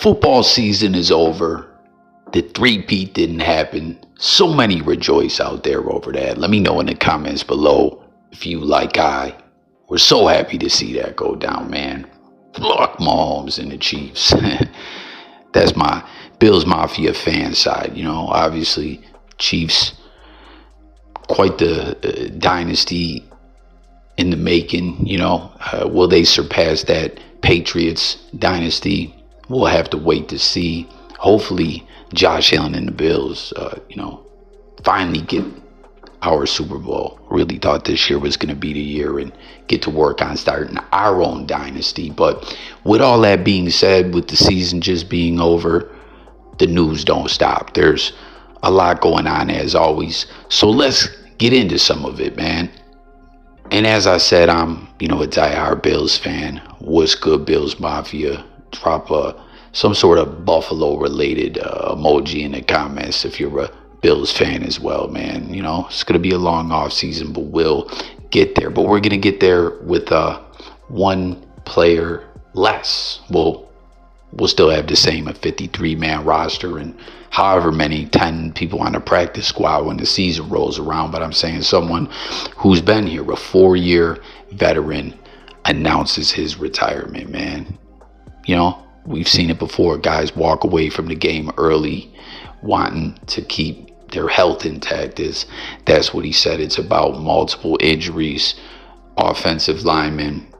Football season is over. The three-peat didn't happen. So many rejoice out there over that. Let me know in the comments below if you, like I, were so happy to see that go down, man. Fuck Mahomes and the Chiefs. That's my Bills Mafia fan side. You know, obviously, Chiefs, quite the dynasty in the making. You know, will they surpass that Patriots dynasty? We'll have to wait to see. Hopefully, Josh Allen and the Bills, finally get our Super Bowl. Really thought this year was going to be the year and get to work on starting our own dynasty. But with all that being said, with the season just being over, the news don't stop. There's a lot going on as always. So let's get into some of it, man. And as I said, I'm, a diehard Bills fan. What's good, Bills Mafia? Drop some sort of Buffalo-related emoji in the comments if you're a Bills fan as well, man. It's going to be a long off season, but we'll get there. But we're going to get there with one player less. We'll still have the same, a 53-man roster and however many, 10 people on the practice squad when the season rolls around. But I'm saying someone who's been here, a 4-year veteran, announces his retirement, man. We've seen it before. Guys walk away from the game early, wanting to keep their health intact. That's what he said. It's about multiple injuries. Offensive lineman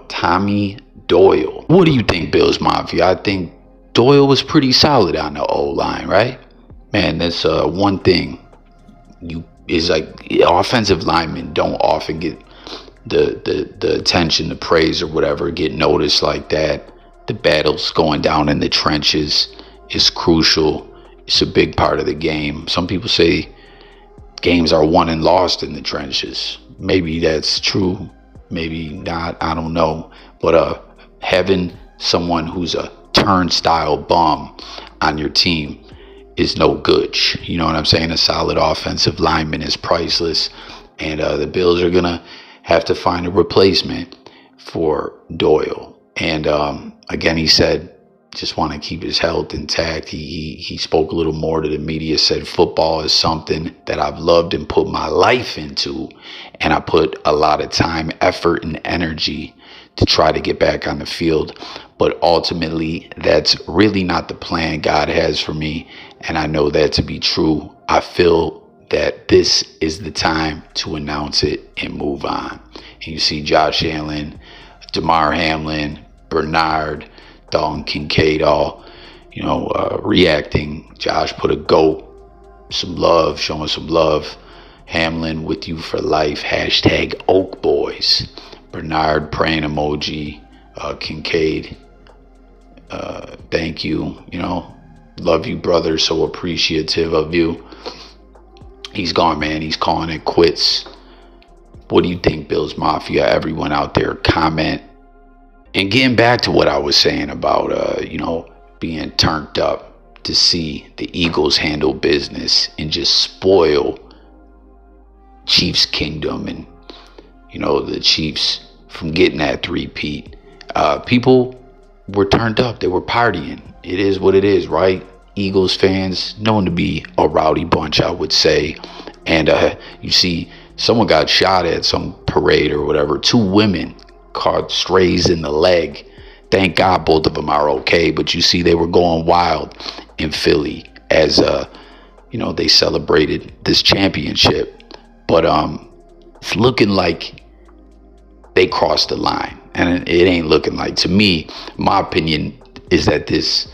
Tommy Doyle. What do you think, Bills Mafia? I think Doyle was pretty solid on the O-line, right? Man, that's one thing. Is like offensive linemen don't often get the attention, the praise or whatever, get noticed like that. The battles going down in the trenches is crucial. It's a big part of the game. Some people say games are won and lost in the trenches. Maybe that's true, maybe not, I don't know. But having someone who's a turnstile bum on your team is no good. You know what I'm saying? A solid offensive lineman is priceless. And the Bills are going to have to find a replacement for Doyle. And again, he said, just want to keep his health intact. He spoke a little more to the media, said football is something that I've loved and put my life into. And I put a lot of time, effort, and energy to try to get back on the field. But ultimately, that's really not the plan God has for me. And I know that to be true. I feel that this is the time to announce it and move on. And you see Josh Allen, Damar Hamlin, Bernard, Dalton Kincaid all, reacting. Josh put a GOAT, some love, showing some love. Hamlin with you for life, hashtag Oak Boys. Bernard praying emoji. Kincaid, thank you, love you, brother, so appreciative of you. He's gone, man. He's calling it quits. What do you think, Bills Mafia? Everyone out there, comment. And getting back to what I was saying about, being turned up to see the Eagles handle business and just spoil Chiefs Kingdom and, the Chiefs from getting that three-peat. People were turned up. They were partying. It is what it is, right? Eagles fans, known to be a rowdy bunch, I would say. And you see someone got shot at some parade or whatever. 2 women caught strays in the leg. Thank God both of them are okay. But you see they were going wild in Philly as, they celebrated this championship. But it's looking like they crossed the line. And it ain't looking like, to me, my opinion is that this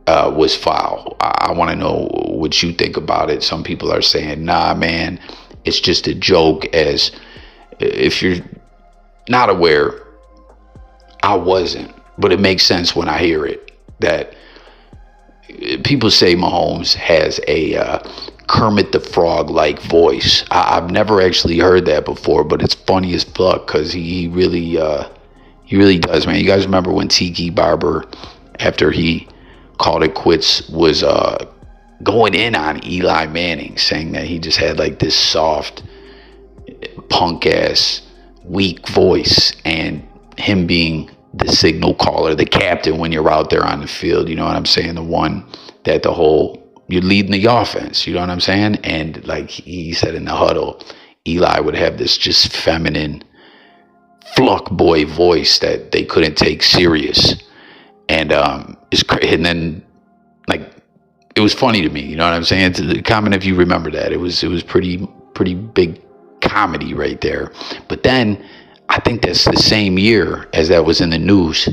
was foul. I want to know what you think about it. Some people are saying, nah, man, it's just a joke. As if you're not aware, I wasn't, but it makes sense when I hear it, that people say Mahomes has a Kermit the Frog-like voice. I've never actually heard that before, but it's funny as fuck because he really does, man. You guys remember when Tiki Barber, after he called it quits, was going in on Eli Manning, saying that he just had like this soft, punk-ass, weak voice, and him being the signal caller, the captain when you're out there on the field. You know what I'm saying? The one that you're leading the offense. You know what I'm saying? And like he said in the huddle, Eli would have this just feminine fluck boy voice that they couldn't take serious. And it's crazy. And then like it was funny to me. You know what I'm saying? Comment if you remember that. It was pretty big comedy right there. But then I think that's the same year as that was in the news.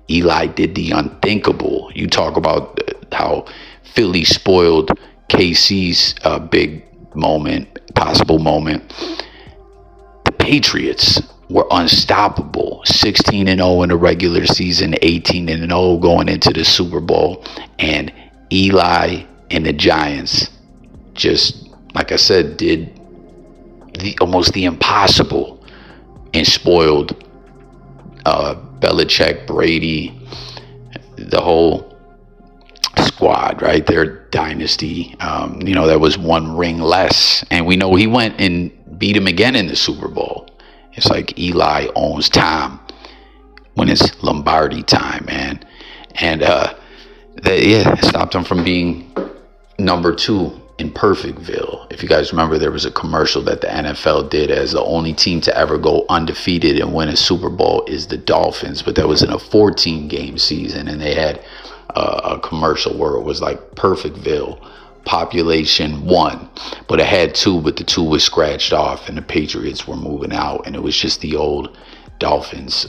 Eli did the unthinkable. You talk about how Philly spoiled KC's big moment, possible moment. The Patriots were unstoppable. 16-0 in the regular season, 18-0 going into the Super Bowl. And Eli and the Giants just, like I said, did almost the impossible and spoiled Belichick, Brady, the whole squad, right? Their dynasty. That was one ring less. And we know he went and beat him again in the Super Bowl. It's like Eli owns time when it's Lombardi time, man. And it stopped him from being number 2 in Perfectville. If you guys remember, there was a commercial that the NFL did as the only team to ever go undefeated and win a Super Bowl is the Dolphins. But that was in a 14-game season, and they had a commercial where it was like Perfectville, population 1, but it had 2, but the 2 was scratched off, and the Patriots were moving out, and it was just the old Dolphins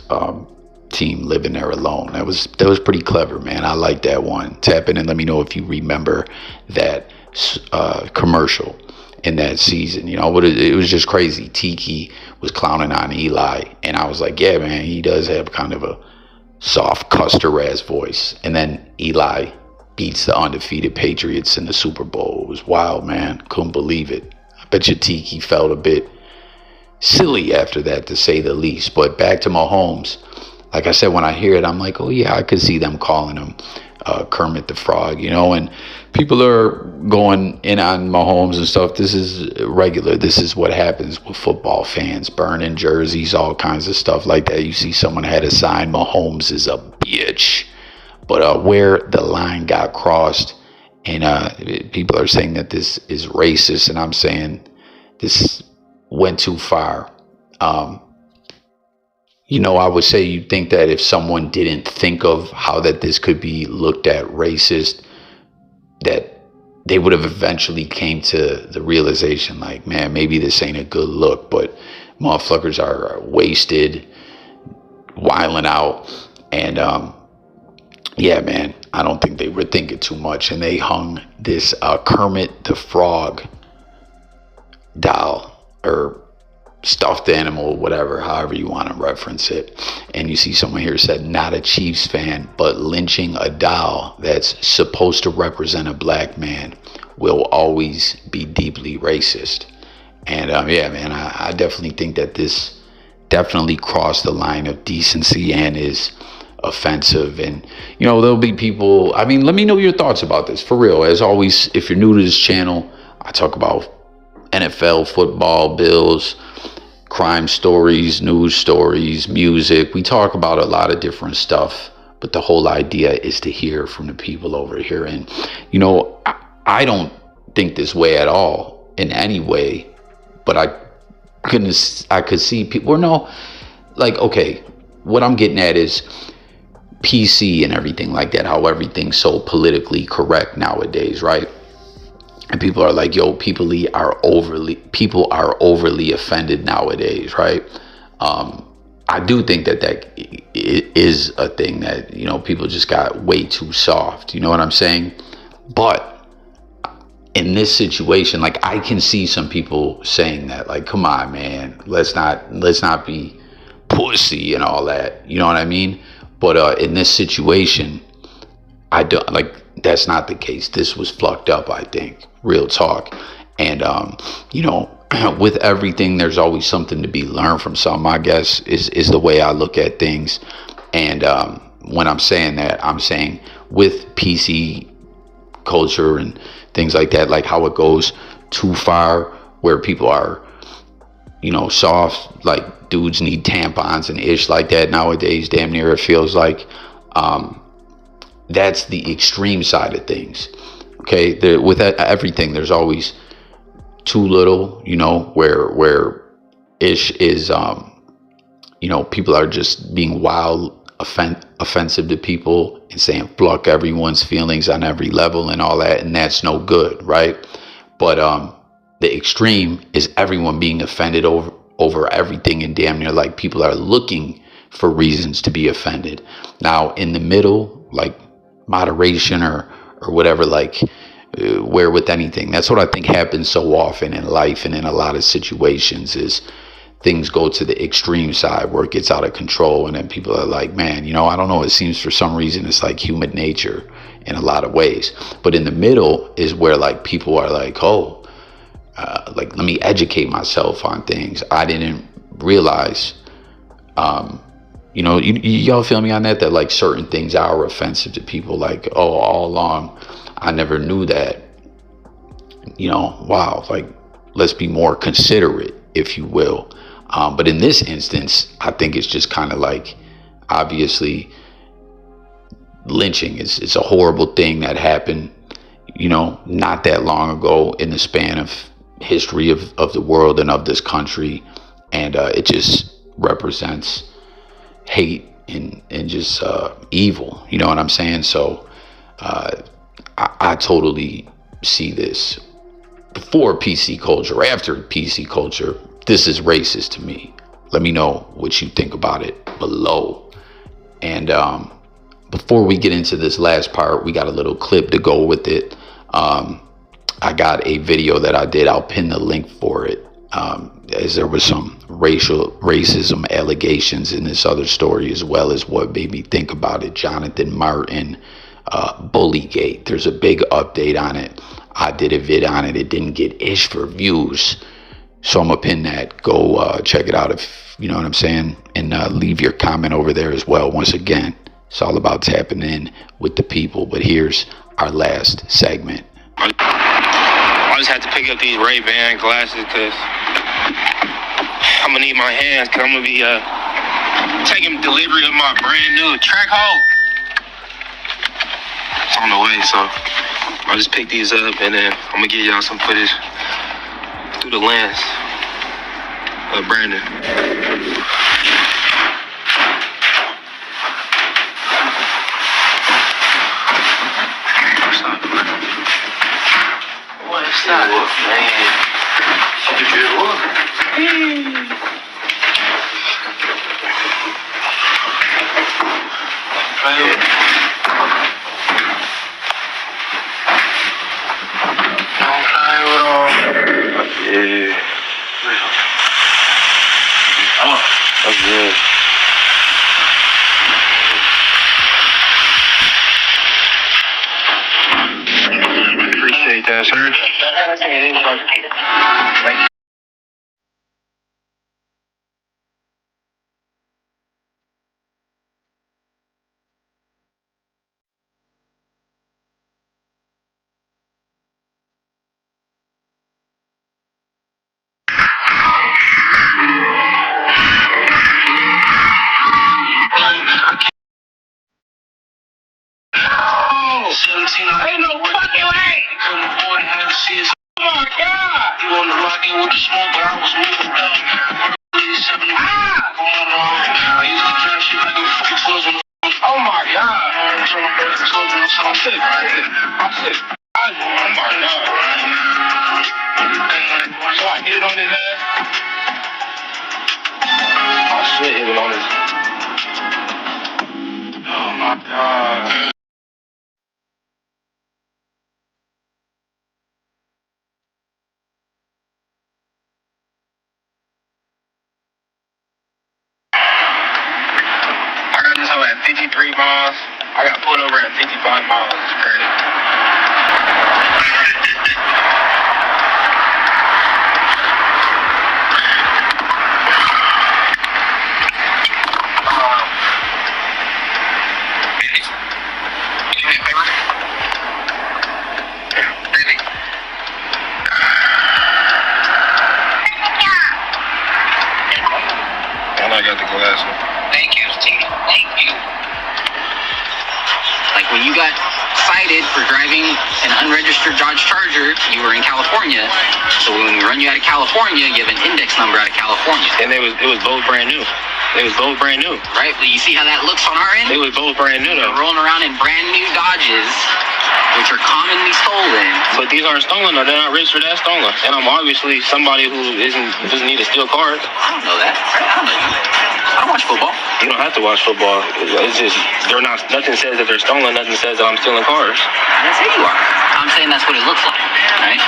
team living there alone. That was pretty clever, man. I like that one. Tap in and let me know if you remember that commercial in that season. But it was just crazy. Tiki was clowning on Eli, and I was like, yeah, man, he does have kind of a soft Custer ass voice. And then Eli beats the undefeated Patriots in the Super Bowl. It was wild, man. Couldn't believe it. I bet you Tiki felt a bit silly after that, to say the least. But back to Mahomes, like I said, when I hear it, I'm like, oh yeah, I could see them calling him Kermit the Frog, and people are going in on Mahomes and stuff. This is regular. This is what happens with football fans, burning jerseys, all kinds of stuff like that. You see someone had a sign, Mahomes is a bitch. But where the line got crossed, and people are saying that this is racist, and I'm saying this went too far. I would say you'd think that if someone didn't think of how that this could be looked at racist, that they would have eventually came to the realization, like, man, maybe this ain't a good look, but motherfuckers are wasted, wilding out, and yeah, man, I don't think they were thinking too much, and they hung this Kermit the Frog doll, or stuffed animal, whatever, however you want to reference it. And you see someone here said, not a Chiefs fan, but lynching a doll that's supposed to represent a black man will always be deeply racist. And yeah, man, I definitely think that this definitely crossed the line of decency and is offensive. And there'll be people, let me know your thoughts about this, for real. As always, if you're new to this channel, I talk about NFL, football, Bills, crime stories, news stories, music. We talk about a lot of different stuff, but the whole idea is to hear from the people over here. And I don't think this way at all in any way, but I could see people, okay, what I'm getting at is PC and everything like that, how everything's so politically correct nowadays, right? And people are like, yo, people are overly offended nowadays, right? I do think that is a thing that, people just got way too soft. You know what I'm saying? But in this situation, like, I can see some people saying that, like, come on, man, let's not be pussy and all that. You know what I mean? But in this situation, I don't, like, that's not the case. This was fucked up, I think. Real talk. And with everything, there's always something to be learned from some, I guess, is the way I look at things. And when I'm saying that, I'm saying with PC culture and things like that, like how it goes too far, where people are soft, like dudes need tampons and ish like that nowadays. Damn near it feels like. That's the extreme side of things. Okay, with everything, there's always too little. Where ish is, people are just being wild, offensive to people and saying fuck everyone's feelings on every level and all that, and that's no good, right? But the extreme is everyone being offended over everything, and damn near like people are looking for reasons to be offended. Now in the middle, like moderation or whatever, like where with anything, that's what I think happens so often in life and in a lot of situations is things go to the extreme side where it gets out of control, and then people are like, man, I don't know, it seems for some reason it's like human nature in a lot of ways. But in the middle is where like people are like, oh, like let me educate myself on things I didn't realize. Y'all feel me on that like certain things are offensive to people, like, oh, all along I never knew that. Wow, like let's be more considerate, if you will. But in this instance, I think it's just kind of like, obviously, lynching is a horrible thing that happened, not that long ago in the span of history of the world and of this country. And it just represents hate and just evil. You know what I'm saying? So I totally see this. Before PC culture, after PC culture, this is racist to me. Let me know what you think about it below. And before we get into this last part, we got a little clip to go with it. I got a video that I did. I'll pin the link for it. As there was some racism allegations in this other story, as well as what made me think about it. Jonathan Martin, Bullygate. There's a big update on it. I did a vid on it. It didn't get ish for views. So I'm gonna pin that. Go check it out if you know what I'm saying. And leave your comment over there as well. Once again, it's all about tapping in with the people. But here's our last segment. I just had to pick up these Ray-Ban glasses because I'm gonna need my hands, because I'm gonna be taking delivery of my brand new track hoe. It's on the way, so I'll just pick these up and then I'm gonna give y'all some footage through the lens of Brandon. What's that? Man. Yeah. That's good. Appreciate that, sir. Ain't no fucking way! Couldn't afford to have to see us. Oh my god! You on the rocket with the smoke, but I was moving down. I used to try shit like a fucking clothes on the phone. Oh my god! I'm sick. Oh my god. So I hit it on his ass. I should hit it on his. Oh my god. I got this hoe at 53 miles. I got pulled over at 55 miles. It's crazy. Like when you got cited for driving an unregistered Dodge Charger, you were in California. So when we run you out of California, you have an index number out of California. And it was both brand new. They was both brand new. Right, but you see how that looks on our end? They was both brand new though. We're rolling around in brand new Dodges, which are commonly stolen. But these aren't stolen though. They're not registered as stolen. And I'm obviously somebody who doesn't need to steal cars. I don't know that. I don't know you. I don't watch football. You don't have to watch football. It's just they're not. Nothing says that they're stolen. Nothing says that I'm stealing cars. I didn't say you are. I'm saying that's what it looks like. Right?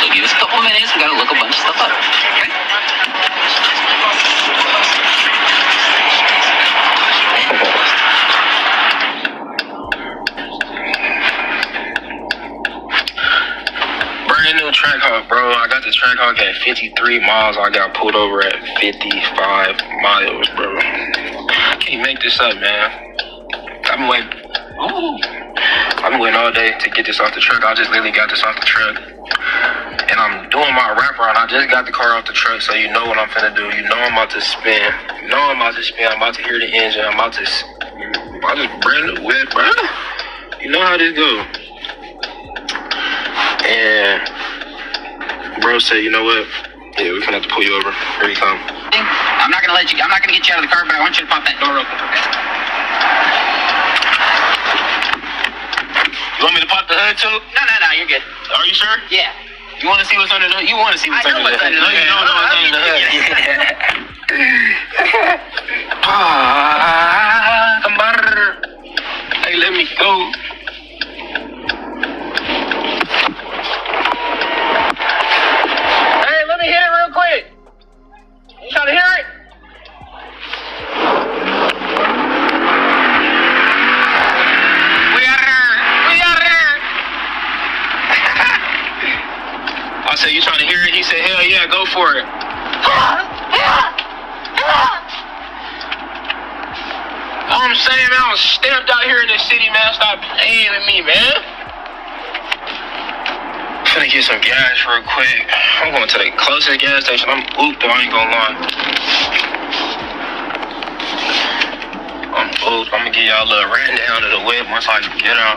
So give us a couple minutes. We gotta look a bunch of stuff up. Okay? Brand new Trackhawk, bro. I got the Trackhawk at 53 miles. I got pulled over at 55 miles, bro. I can't make this up, man. I've been waiting all day to get this off the truck. I just literally got this off the truck. And I'm doing my wraparound. I just got the car off the truck, so you know what I'm finna do. You know I'm about to spin. You know I'm about to spin. I'm about to hear the engine. I'm about to brand new whip, bro. You know how this go. And bro said, you know what? Yeah, we're gonna have to pull you over. Here you come. I'm not gonna get you out of the car, but I want you to pop that door open. You want me to pop the hood too? No, you're good. Are you sure? Yeah. You want to see what's under the hood? You want to see what's under the hood? No, you don't know what's under the hood. Hey, let me go. Hey, let me hit it real quick. You trying to hear it? I said, you trying to hear it? He said, hell yeah, go for it. I'm saying, man, I'm stamped out here in the city, man. Stop playing with me, man. Finna get some gas real quick. I'm going to the closest gas station. I'm ooped, though, I ain't gonna lie. I'm ooped. I'm gonna give y'all a little rundown of the whip once I get out.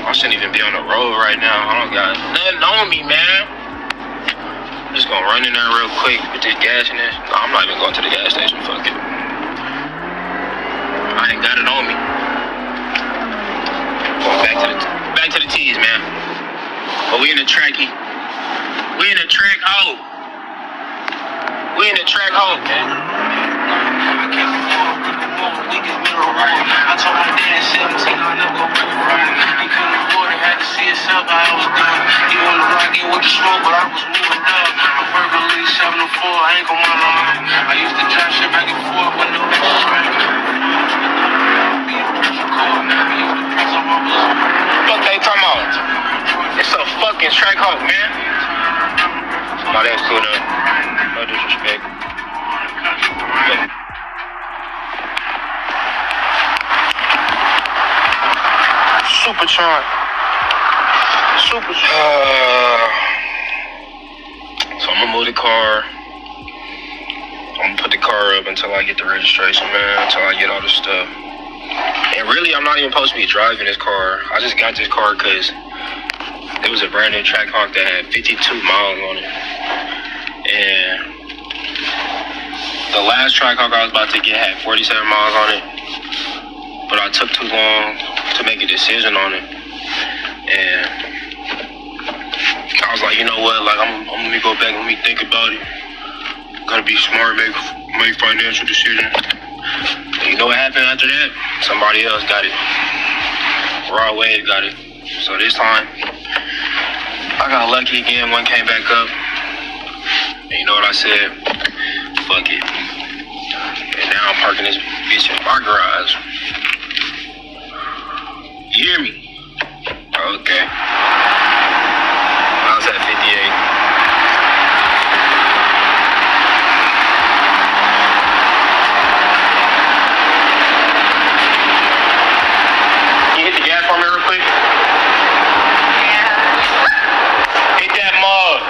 I shouldn't even be on the road right now. I don't got nothing on me, man. I'm just gonna run in there real quick with this gas in this. No, I'm not even going to the gas station. Fuck it. I ain't got it on me. Going back to the T's, man. But we in the trackie. We in the track hole. We in the track hole, okay? I told my dad at 17 I'll never go break a ride. He couldn't afford it, had to see himself how I was doing. He wanted to rock it with the smoke, but I was moving up. I'm verbally 7 to 4, I ain't gon' lie. I used to drive shit back and forth with no bitches right. Fuck they talking about? It's a fucking Trackhawk, man. No, that's cool though. No disrespect. Supertron. So I'm gonna move the car. I'm gonna put the car up until I get the registration, man. Until I get all this stuff. And really, I'm not even supposed to be driving this car. I just got this car because it was a brand new Trackhawk that had 52 miles on it. And the last Trackhawk I was about to get had 47 miles on it. But I took too long to make a decision on it. And I was like, you know what? Like, I'm let me go back, let me think about it. Gotta be smart, make financial decisions. And you know what happened after that? Somebody else got it. Raw Wave got it. So this time, I got lucky again. One came back up. And you know what I said? Fuck it. And now I'm parking this bitch in my garage. You hear me? Okay. I was at 58. Can you hit the gas for me real quick? Yeah. Hit that mug.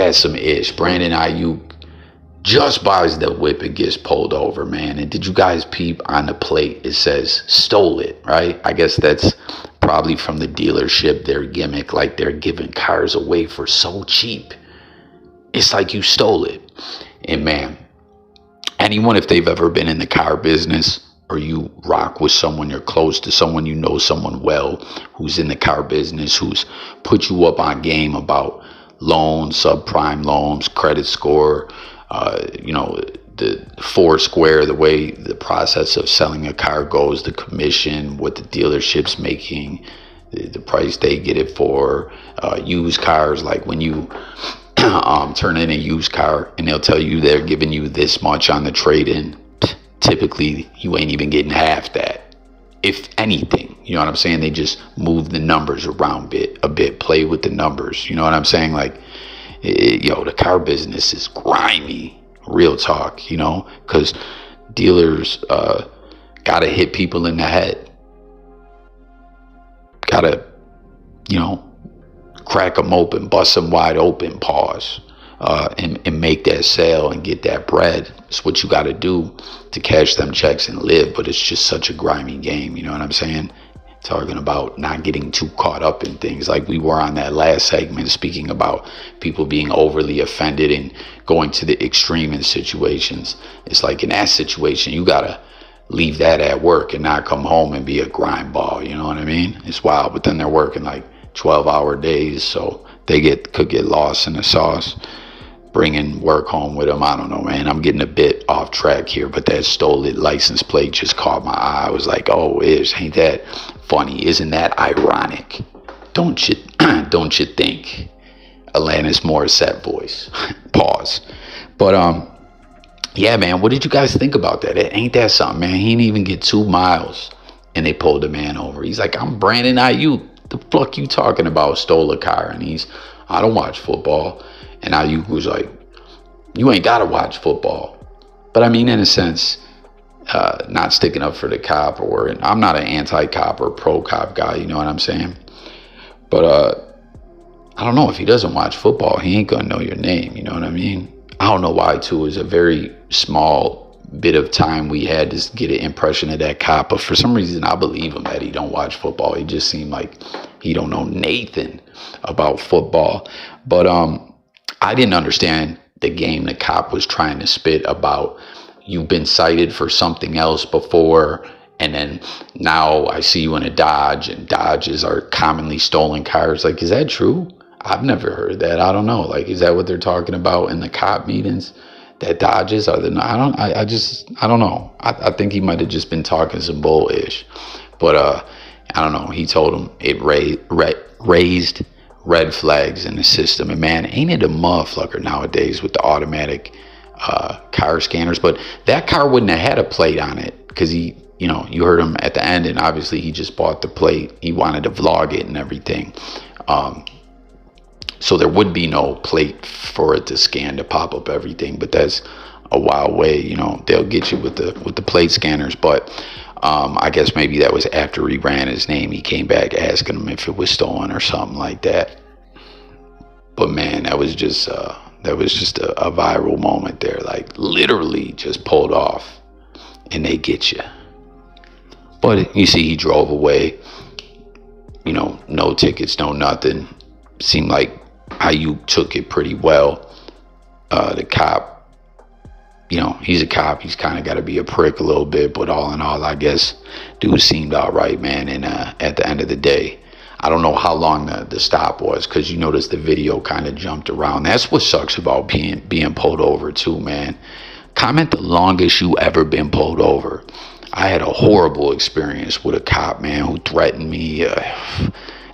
at some ish. Brandon Ayuk just buys the whip and gets pulled over, man. And did you guys peep on the plate? It says stole it, right? I guess that's probably from the dealership, their gimmick, like they're giving cars away for so cheap. It's like you stole it. And man, anyone, if they've ever been in the car business, or you rock with someone, you're close to someone, you know someone well who's in the car business, who's put you up on game about loans, subprime loans, credit score, the four square, the way the process of selling a car goes, the commission, what the dealership's making, the price they get it for, used cars, like when you turn in a used car and they'll tell you they're giving you this much on the trade-in. Typically, you ain't even getting half that, if anything. You know what I'm saying? They just move the numbers around a bit, play with the numbers. You know what I'm saying? Like, the car business is grimy, real talk, because dealers gotta hit people in the head. Gotta, crack them open, bust them wide open, pause, and make that sale and get that bread. It's what you got to do to cash them checks and live. But it's just such a grimy game. You know what I'm saying? Talking about not getting too caught up in things like we were on that last segment, speaking about people being overly offended and going to the extreme in situations. It's like in that situation, you got to leave that at work and not come home and be a grind ball. You know what I mean? It's wild. But then they're working like 12-hour days, so they could get lost in the sauce, bringing work home with them. I don't know, man. I'm getting a bit off track here, but that stolen license plate just caught my eye. I was like, oh, ain't that funny? Isn't that ironic? Don't you think? Alanis Morissette voice. Pause. But yeah, man, what did you guys think about that? Ain't that something, man? He didn't even get 2 miles and they pulled the man over. He's like, I'm Brandon Ayuk. The fuck you talking about? Stole a car. And I don't watch football. And Ayuk was like, you ain't gotta watch football. But I mean, in a sense, not sticking up for the cop, I'm not an anti-cop or pro-cop guy, you know what I'm saying? But I don't know, if he doesn't watch football, he ain't gonna know your name, you know what I mean? I don't know why, too. It was a very small bit of time we had to get an impression of that cop, but for some reason I believe him that he don't watch football. He just seemed like he don't know Nathan about football. But I didn't understand the game the cop was trying to spit about. You've been cited for something else before, and then now I see you in a Dodge, and Dodges are commonly stolen cars. Like, is that true? I've never heard that. I don't know. Like, is that what they're talking about in the cop meetings? That Dodges are the, I don't know. I think he might have just been talking some bullish, but I don't know. He told him it raised red flags in the system, and man, ain't it a motherfucker nowadays with the automatic car scanners? But that car wouldn't have had a plate on it because he, you heard him at the end, and obviously he just bought the plate. He wanted to vlog it and everything. So there would be no plate for it to scan to pop up everything, but that's a wild way, they'll get you with the plate scanners. But I guess maybe that was after he ran his name. He came back asking him if it was stolen or something like that. But man, that was just a viral moment there. Like, literally just pulled off and they get you. But you see, he drove away, no tickets, no nothing. Seemed like Ayuk took it pretty well. The cop, he's a cop. He's kind of got to be a prick a little bit, but all in all, I guess dude seemed all right, man. And at the end of the day, I don't know how long the stop was, because you notice the video kind of jumped around. That's what sucks about being pulled over too, man. Comment the longest you ever been pulled over. I had a horrible experience with a cop, man, who threatened me.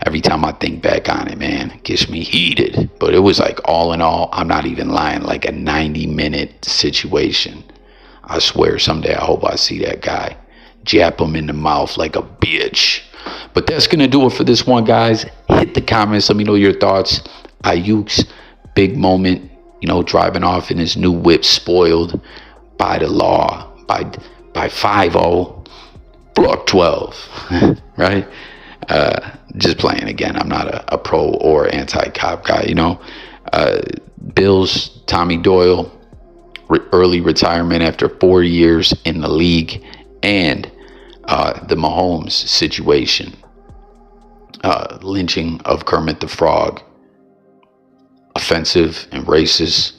Every time I think back on it, man, it gets me heated. But it was like, all in all, I'm not even lying, like a 90-minute situation. I swear someday I hope I see that guy jab him in the mouth like a bitch. But that's going to do it for this one, guys. Hit the comments. Let me know your thoughts. Ayuk's big moment, driving off in his new whip, spoiled by the law, by 5-0, block 12, right? Just playing again. I'm not a pro or anti-cop guy, Bills, Tommy Doyle, early retirement after 4 years in the league, and the Mahomes situation, lynching of Kermit the Frog, offensive and racist.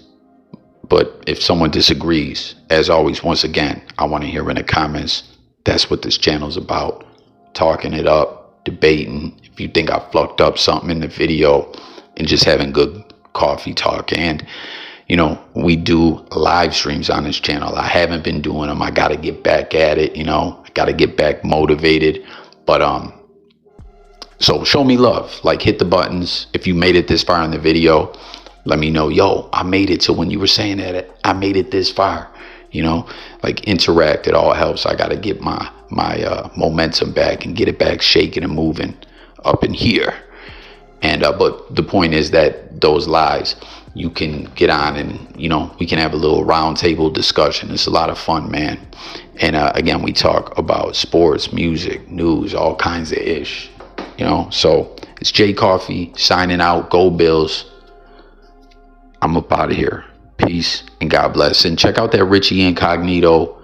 But if someone disagrees, as always, once again, I want to hear in the comments. That's what this channel is about. Talking it up, debating. If you think I fucked up something in the video, and just having good coffee talk. And, you know, we do live streams on this channel. I haven't been doing them. I got to get back at it, you know. I got to get back motivated. But, so show me love. Like, hit the buttons. If you made it this far in the video, let me know, yo, I made it to when you were saying that. I made it this far. You know, like, interact. It all helps. I got to get my momentum back and get it back shaking and moving up in here. And but the point is that those lives, you can get on and, you know, we can have a little round table discussion. It's a lot of fun, man. And again, we talk about sports, music, news, all kinds of ish, you know. So it's Jay Coffee signing out. Go Bills. I'm up out of here. Peace and God bless. And check out that Richie Incognito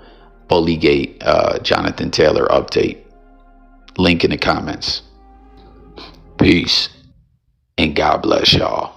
Bullygate Jonathan Taylor update. Link in the comments. Peace and God bless y'all.